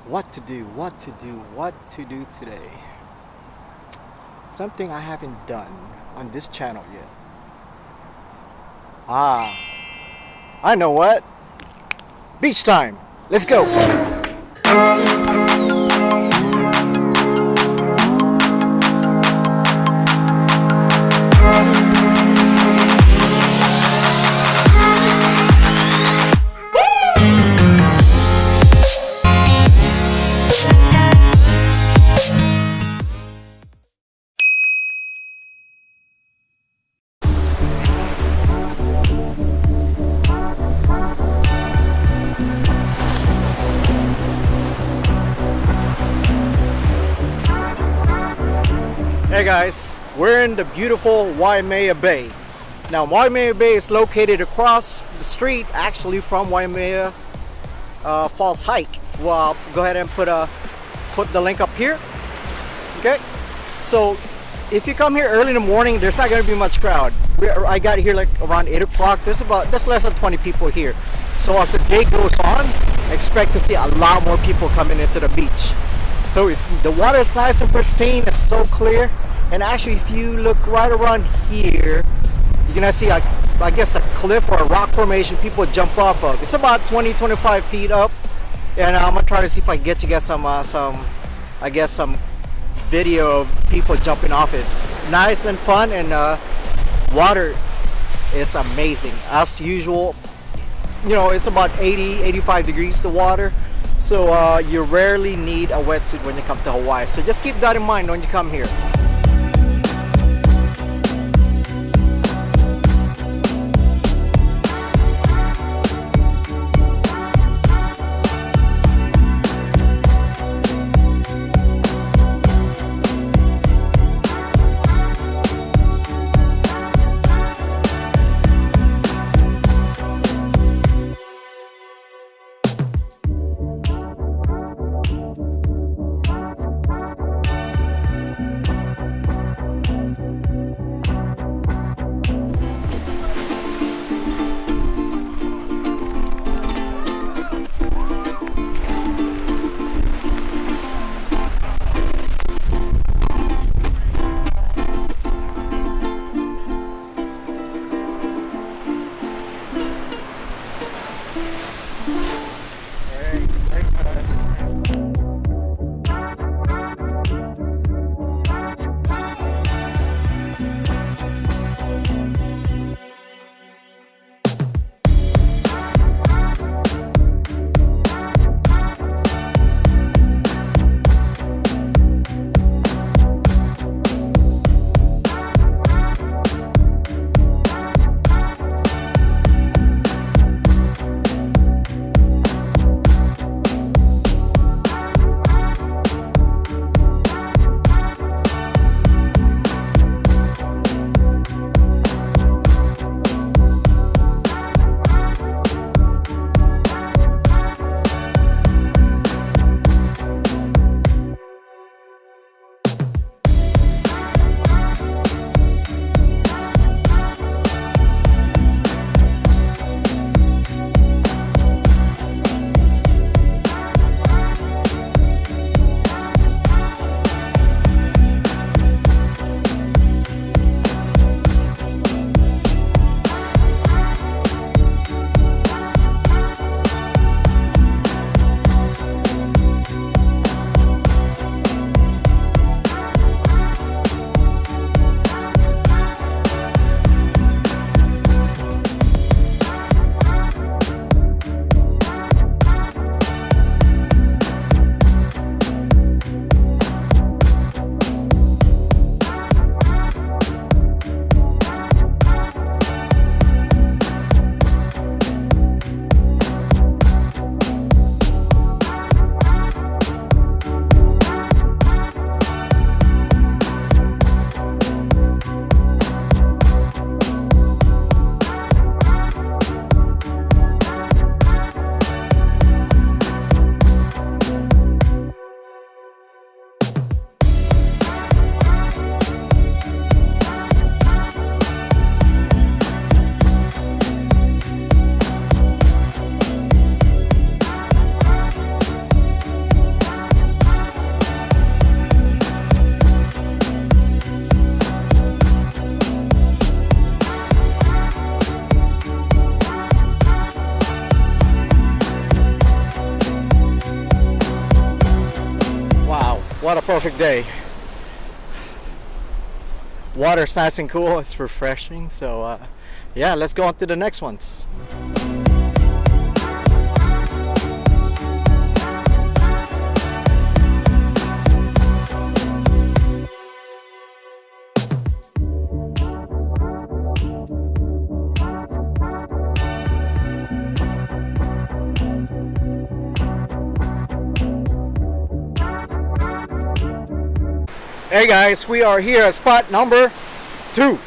what to do, what to do today. Something I haven't done on this channel yet. I know what. Beach time. Let's go. Hey guys, we're in the beautiful Waimea Bay. Now Waimea Bay is located across the street actually from Waimea Falls Hike. Well, I'll go ahead and put the link up here. Okay, so if you come here early in the morning, there's not going to be much crowd. I got here like around 8 o'clock. There's less than 20 people here. So as the day goes on, expect to see a lot more people coming into the beach. So the water is nice and pristine, it's so clear. And actually, if you look right around here, you're gonna see, I guess, a cliff or a rock formation people jump off of. It's about 20-25 feet up. And I'm gonna try to see if I can get you guys some video of people jumping off. It's nice and fun, and water is amazing. As usual, you know, it's about 80-85 degrees the water. So you rarely need a wetsuit when you come to Hawaii. So just keep that in mind when you come here. perfect day. Water's nice and cool, it's refreshing, so yeah, let's go on to the next ones. Hey guys, we are here at spot number 2.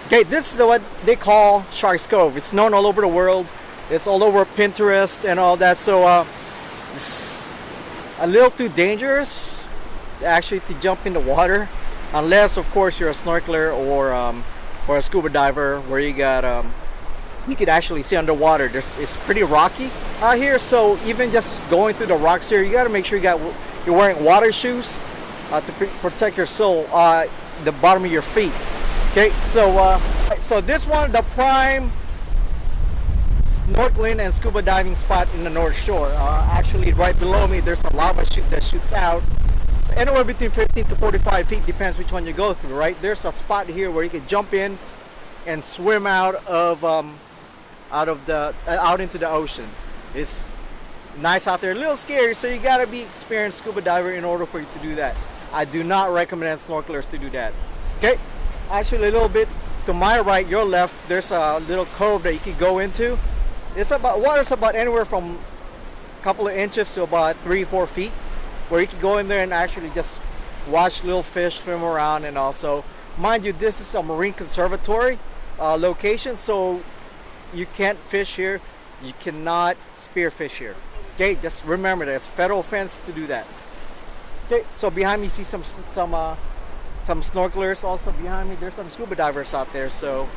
Okay, this is what they call Shark's Cove. It's known all over the world. It's all over Pinterest and all that. So it's a little too dangerous actually to jump in the water, unless of course you're a snorkeler or a scuba diver where you got you could actually see underwater. It's pretty rocky out here, so even just going through the rocks here, you got to make sure you're wearing water shoes to protect your sole, the bottom of your feet. Okay, so this one, the prime snorkeling and scuba diving spot in the North Shore. Actually, right below me, there's a lava chute that shoots out. So anywhere between 15 to 45 feet, depends which one you go through. Right, there's a spot here where you can jump in and swim out into the ocean. It's nice out there, a little scary, so you gotta be experienced scuba diver in order for you to do that. I do not recommend snorkelers to do that. Okay, actually a little bit to my right, your left, there's a little cove that you can go into. Water's about anywhere from a couple of inches to about 3-4 feet, where you can go in there and actually just watch little fish swim around. And also, mind you, this is a marine conservatory location, so you can't fish here, you cannot spearfish here. Okay, just remember there's a federal offense to do that. Okay, so behind me you see some snorkelers. Also behind me there's some scuba divers out there. So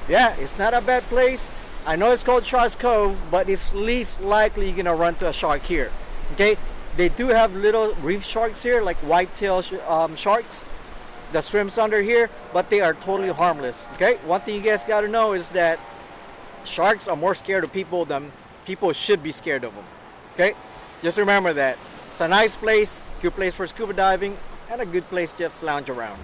yeah, it's not a bad place. I know it's called Shark's Cove, but it's least likely you're gonna run to a shark here. Okay, they do have little reef sharks here, like whitetail sharks that swims under here, but they are totally harmless. Okay, one thing you guys got to know is that sharks are more scared of people than people should be scared of them. Okay, just remember that. It's a nice place, good place for scuba diving, and a good place just to lounge around.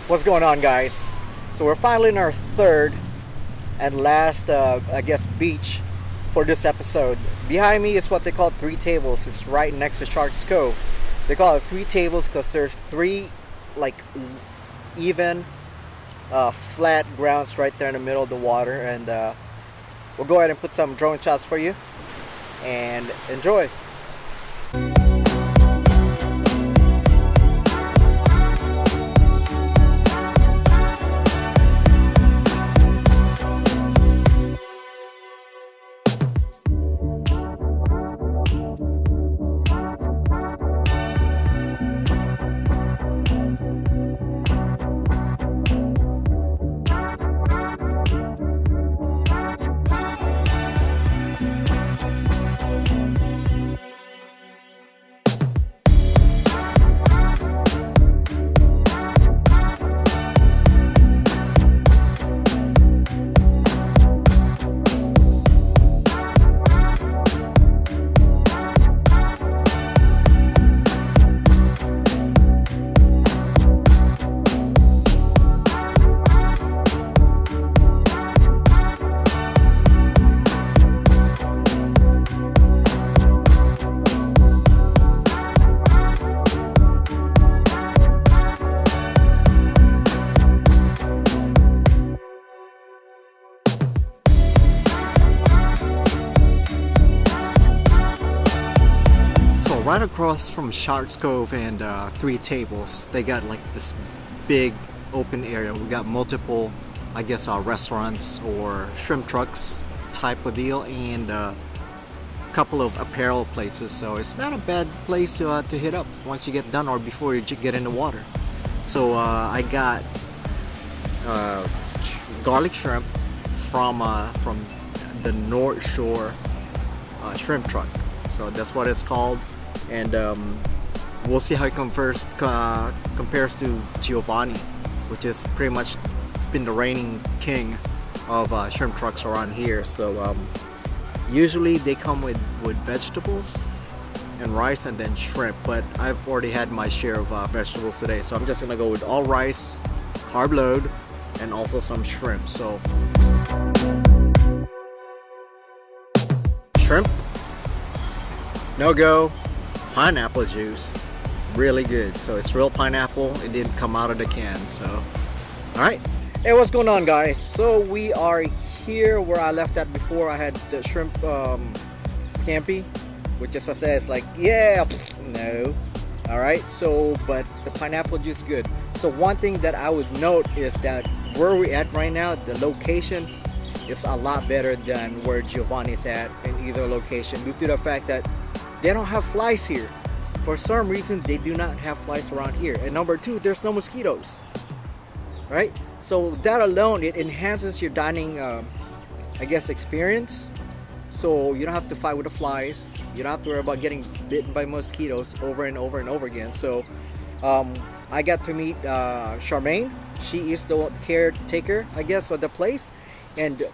What's going on, guys? So we're finally in our third and last I guess beach for this episode. Behind me is what they call Three Tables. It's right next to Sharks Cove. They call it Three Tables because there's three like even flat grounds right there in the middle of the water, and we'll go ahead and put some drone shots for you and enjoy. Right across from Sharks Cove and Three Tables, they got like this big open area. We got multiple, I guess, restaurants or shrimp trucks type of deal, and a couple of apparel places. So it's not a bad place to hit up once you get done or before you get in the water. So I got garlic shrimp from the North Shore shrimp truck. So that's what it's called. And we'll see how it compares to Giovanni, which is pretty much been the reigning king of shrimp trucks around here. So usually they come with vegetables and rice and then shrimp, but I've already had my share of vegetables today, so I'm just gonna go with all rice, carb load, and also some shrimp. So shrimp, no go. Pineapple juice, really good. So it's real pineapple, it didn't come out of the can. So all right, hey, what's going on, guys? So we are here where I left at before. I had the shrimp scampi, which, as I said, is like, yeah, no. All right, so but the pineapple juice good. So one thing that I would note is that where we're at right now, the location is a lot better than where Giovanni's at in either location, due to the fact that they don't have flies here. For some reason, they do not have flies around here. And number two, there's no mosquitoes, right? So that alone, it enhances your dining, I guess, experience. So you don't have to fight with the flies. You don't have to worry about getting bitten by mosquitoes over and over and over again. So I got to meet Charmaine. She is the caretaker, I guess, of the place. And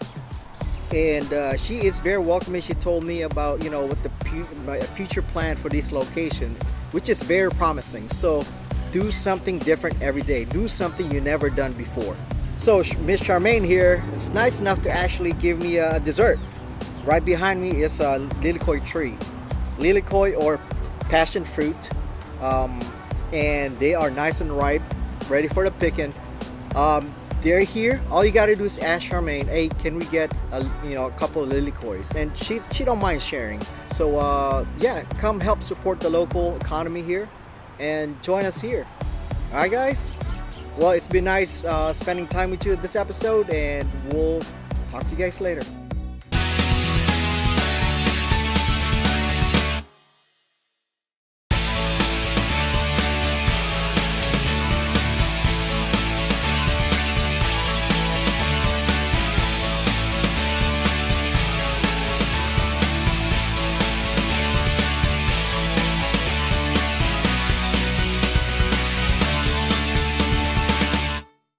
she is very welcoming. She told me about, you know, what the future plan for this location, which is very promising. So do something different every day. Do something you never done before. So Miss Charmaine here is nice enough to actually give me a dessert. Right behind me is a lilikoi tree, lilikoi or passion fruit, and they are nice and ripe, ready for the picking. They're here. All you gotta do is ask Charmaine, hey, can we get a couple of lilikois? And she don't mind sharing. So yeah, come help support the local economy here and join us here. All right, guys. Well, it's been nice spending time with you this episode, and we'll talk to you guys later.